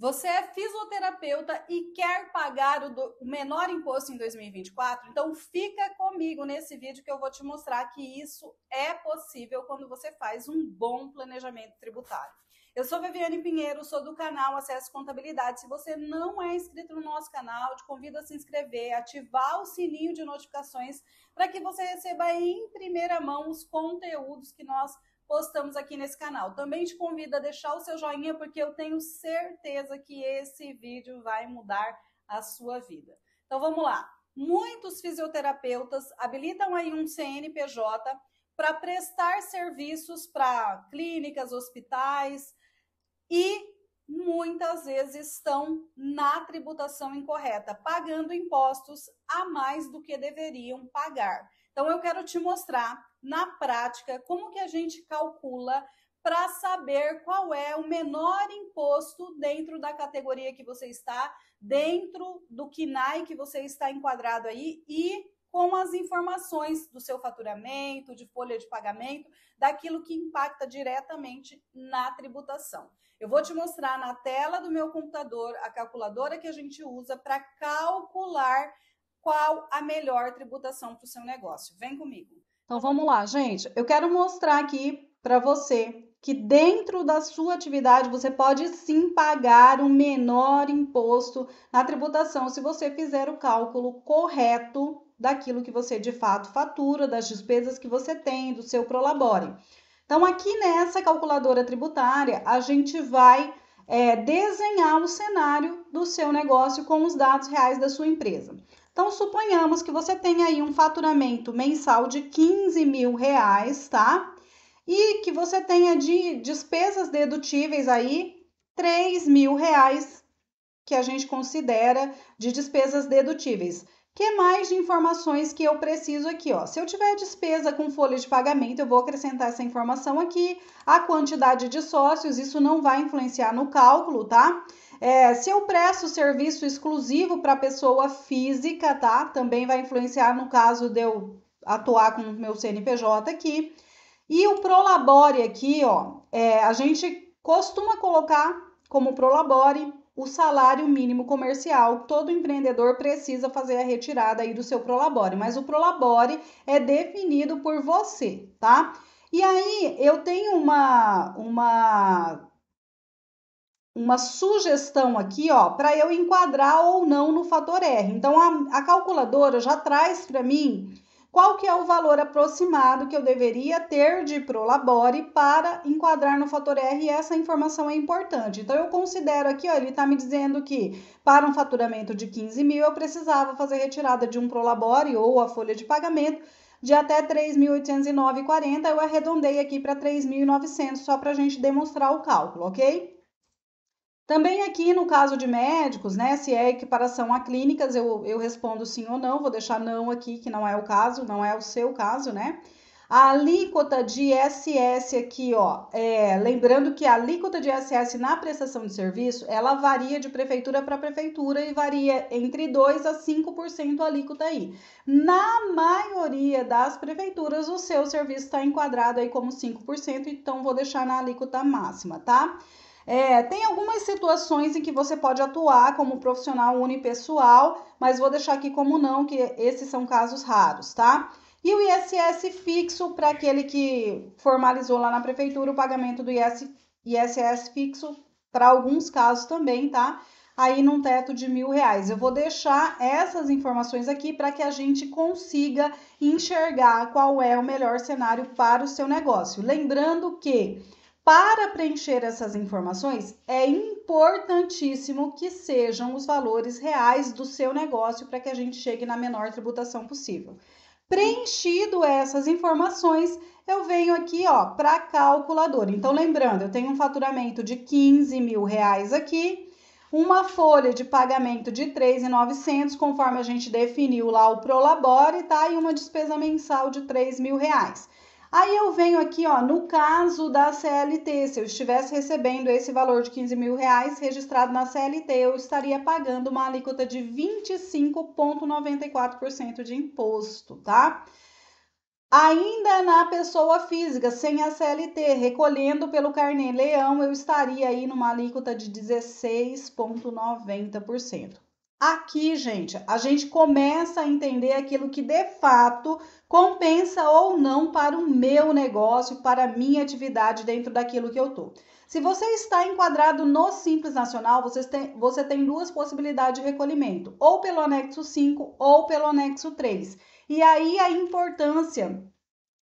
Você é fisioterapeuta e quer pagar o menor imposto em 2024? Então fica comigo nesse vídeo que eu vou te mostrar que isso é possível quando você faz um bom planejamento tributário. Eu sou Viviane Pinheiro, sou do canal Acesso Contabilidade. Se você não é inscrito no nosso canal, te convido a se inscrever, ativar o sininho de notificações para que você receba em primeira mão os conteúdos que nós postamos aqui nesse canal. Também te convido a deixar o seu joinha, porque eu tenho certeza que esse vídeo vai mudar a sua vida. Então vamos lá. Muitos fisioterapeutas habilitam aí um CNPJ para prestar serviços para clínicas, hospitais e muitas vezes estão na tributação incorreta, pagando impostos a mais do que deveriam pagar. Então eu quero te mostrar na prática como que a gente calcula para saber qual é o menor imposto dentro da categoria que você está, dentro do KNAI que você está enquadrado aí e com as informações do seu faturamento, de folha de pagamento, daquilo que impacta diretamente na tributação. Eu vou te mostrar na tela do meu computador a calculadora que a gente usa para calcular qual a melhor tributação para o seu negócio. Vem comigo. Então vamos lá, gente. Eu quero mostrar aqui para você que dentro da sua atividade você pode sim pagar um menor imposto na tributação se você fizer o cálculo correto daquilo que você de fato fatura, das despesas que você tem, do seu prolabore. Então, aqui nessa calculadora tributária, a gente vai desenhar o cenário do seu negócio com os dados reais da sua empresa. Então, suponhamos que você tenha aí um faturamento mensal de 15 mil reais, tá? E que você tenha de despesas dedutíveis aí 3 mil reais, que a gente considera de despesas dedutíveis. Que mais de informações que eu preciso aqui, ó? Se eu tiver despesa com folha de pagamento, eu vou acrescentar essa informação aqui. A quantidade de sócios, isso não vai influenciar no cálculo, tá? Se eu presto serviço exclusivo para pessoa física, tá? Também vai influenciar no caso de eu atuar com o meu CNPJ aqui. E o Prolabore aqui, ó, a gente costuma colocar como Prolabore o salário mínimo comercial. Todo empreendedor precisa fazer a retirada aí do seu Prolabore, mas o Prolabore é definido por você, tá? E aí eu tenho uma sugestão aqui, ó, para eu enquadrar ou não no fator R. Então a calculadora já traz para mim qual que é o valor aproximado que eu deveria ter de Prolabore para enquadrar no fator R, e essa informação é importante. Então, eu considero aqui, ó, ele está me dizendo que para um faturamento de 15 mil, eu precisava fazer retirada de um Prolabore ou a folha de pagamento de até 3.809,40, eu arredondei aqui para 3.900, só para a gente demonstrar o cálculo, ok? Também aqui no caso de médicos, né, se é equiparação a clínicas, eu respondo sim ou não, vou deixar não aqui, que não é o caso, não é o seu caso, né? A alíquota de ISS aqui, ó, lembrando que a alíquota de ISS na prestação de serviço, ela varia de prefeitura para prefeitura e varia entre 2 a 5% a alíquota aí. Na maioria das prefeituras, o seu serviço está enquadrado aí como 5%, então vou deixar na alíquota máxima, tá? Tem algumas situações em que você pode atuar como profissional unipessoal, mas vou deixar aqui como não, que esses são casos raros, tá? E o ISS fixo, para aquele que formalizou lá na prefeitura o pagamento do ISS fixo, para alguns casos também, tá? Aí num teto de R$1.000. Eu vou deixar essas informações aqui para que a gente consiga enxergar qual é o melhor cenário para o seu negócio. Lembrando que para preencher essas informações, é importantíssimo que sejam os valores reais do seu negócio para que a gente chegue na menor tributação possível. Preenchido essas informações, eu venho aqui, ó, para a calculadora. Então, lembrando, eu tenho um faturamento de 15 mil reais aqui, uma folha de pagamento de 3.900, conforme a gente definiu lá o Prolabore, tá? E uma despesa mensal de 3 mil reais. Aí eu venho aqui, ó, no caso da CLT, se eu estivesse recebendo esse valor de 15 mil reais registrado na CLT, eu estaria pagando uma alíquota de 25,94% de imposto, tá? Ainda na pessoa física, sem a CLT, recolhendo pelo Carnê-Leão, eu estaria aí numa alíquota de 16,90%. Aqui, gente, a gente começa a entender aquilo que de fato compensa ou não para o meu negócio, para a minha atividade dentro daquilo que eu tô. Se você está enquadrado no Simples Nacional, você tem duas possibilidades de recolhimento, ou pelo anexo 5 ou pelo anexo 3. E aí a importância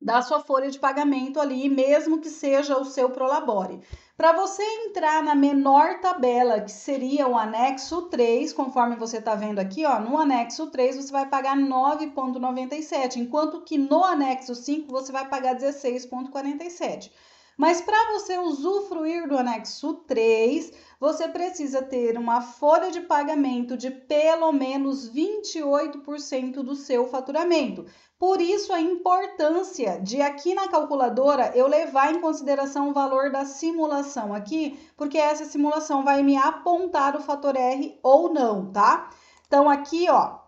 da sua folha de pagamento ali, mesmo que seja o seu Prolabore. Para você entrar na menor tabela, que seria o anexo 3, conforme você está vendo aqui, ó, no anexo 3 você vai pagar 9,97, enquanto que no anexo 5 você vai pagar 16,47. Mas para você usufruir do anexo 3, você precisa ter uma folha de pagamento de pelo menos 28% do seu faturamento. Por isso a importância de aqui na calculadora eu levar em consideração o valor da simulação aqui, porque essa simulação vai me apontar o fator R ou não, tá? Então aqui, ó,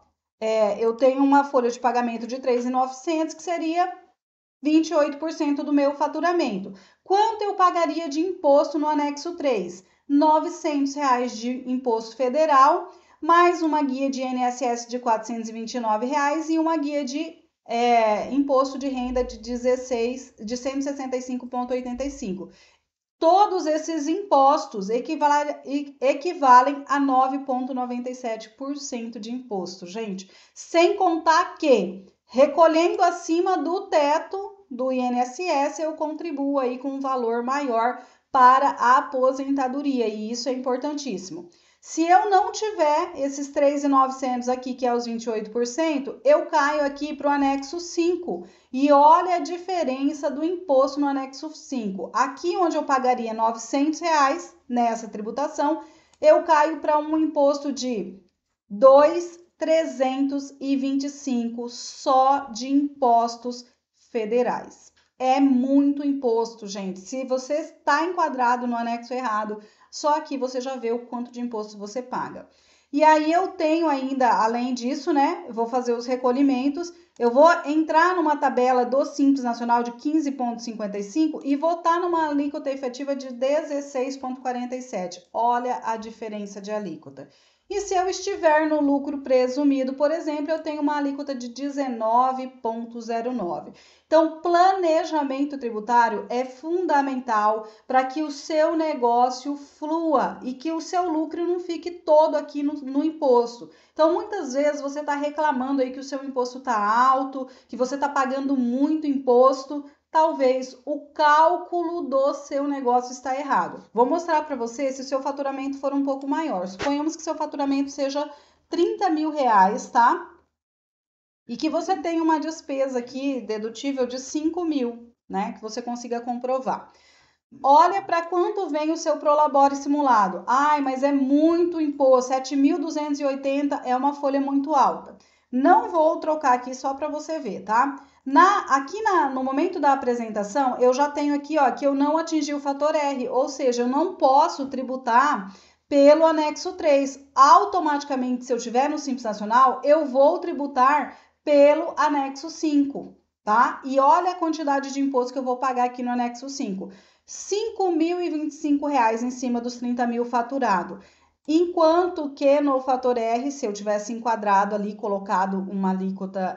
eu tenho uma folha de pagamento de 3.900, que seria 28% do meu faturamento. Quanto eu pagaria de imposto no anexo 3? R$ 900 de imposto federal, mais uma guia de INSS de R$ 429 e uma guia de imposto de renda de 165,85. Todos esses impostos equivalem a 9,97% de imposto, gente. Sem contar que, recolhendo acima do teto do INSS, eu contribuo aí com um valor maior para a aposentadoria, e isso é importantíssimo. Se eu não tiver esses 3.900 aqui, que é os 28%, eu caio aqui para o anexo 5. E olha a diferença do imposto no anexo 5. Aqui onde eu pagaria R$ 900 nessa tributação, eu caio para um imposto de 2.325 só de impostos federais. É muito imposto, gente. Se você está enquadrado no anexo errado, só aqui você já vê o quanto de imposto você paga. E aí eu tenho ainda, além disso, né, eu vou fazer os recolhimentos, eu vou entrar numa tabela do Simples Nacional de 15,55 e vou estar numa alíquota efetiva de 16,47. Olha a diferença de alíquota. E se eu estiver no lucro presumido, por exemplo, eu tenho uma alíquota de 19,09. Então, planejamento tributário é fundamental para que o seu negócio flua e que o seu lucro não fique todo aqui no imposto. Então, muitas vezes você está reclamando aí que o seu imposto está alto, que você está pagando muito imposto. Talvez o cálculo do seu negócio está errado. Vou mostrar para você se o seu faturamento for um pouco maior. Suponhamos que seu faturamento seja R$ 30.000, tá? E que você tenha uma despesa aqui dedutível de 5.000, né? Que você consiga comprovar. Olha para quanto vem o seu Prolabore simulado. Ai, mas é muito imposto, 7.280 é uma folha muito alta. Não vou trocar aqui só para você ver, tá? No momento da apresentação, eu já tenho aqui, ó, que eu não atingi o fator R, ou seja, eu não posso tributar pelo anexo 3. Automaticamente, se eu estiver no Simples Nacional, eu vou tributar pelo anexo 5, tá? E olha a quantidade de imposto que eu vou pagar aqui no anexo 5. R$ 5.025 em cima dos 30.000 faturado. Enquanto que no fator R, se eu tivesse enquadrado ali, colocado uma alíquota,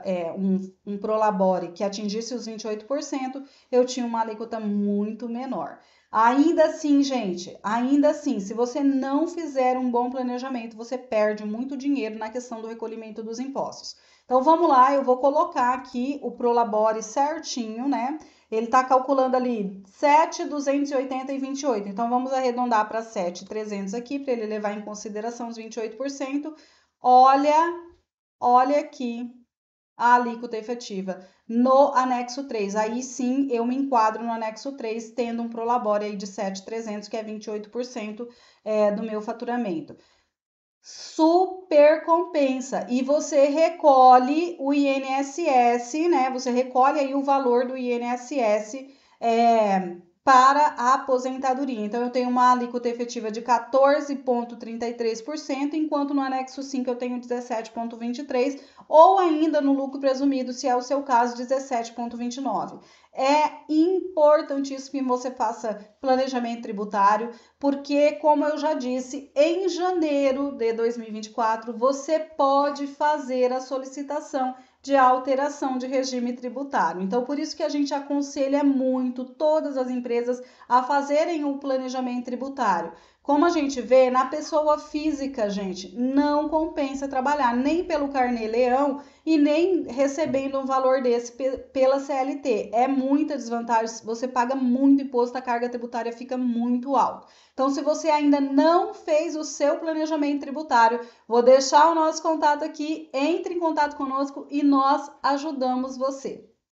um Prolabore que atingisse os 28%, eu tinha uma alíquota muito menor. Ainda assim, gente, ainda assim, se você não fizer um bom planejamento, você perde muito dinheiro na questão do recolhimento dos impostos. Então, vamos lá, eu vou colocar aqui o Prolabore certinho, né? Ele está calculando ali 7.280 e 28. Então, vamos arredondar para 7.300 aqui, para ele levar em consideração os 28%. Olha aqui a alíquota efetiva no anexo 3. Aí sim, eu me enquadro no anexo 3, tendo um Prolabore aí de 7.300, que é 28% do meu faturamento. Super compensa. E você recolhe o INSS, né? Você recolhe aí o valor do INSS para a aposentadoria. Então, eu tenho uma alíquota efetiva de 14,33%, enquanto no anexo 5 eu tenho 17,23%, ou ainda no lucro presumido, se é o seu caso, 17,29%. É importantíssimo que você faça planejamento tributário, porque, como eu já disse, em janeiro de 2024, você pode fazer a solicitação de alteração de regime tributário. Então, por isso que a gente aconselha muito todas as empresas a fazerem o planejamento tributário. Como a gente vê, na pessoa física, gente, não compensa trabalhar nem pelo carnê-leão e nem recebendo um valor desse pela CLT. É muita desvantagem, você paga muito imposto, a carga tributária fica muito alta. Então, se você ainda não fez o seu planejamento tributário, vou deixar o nosso contato aqui, entre em contato conosco e nós ajudamos você.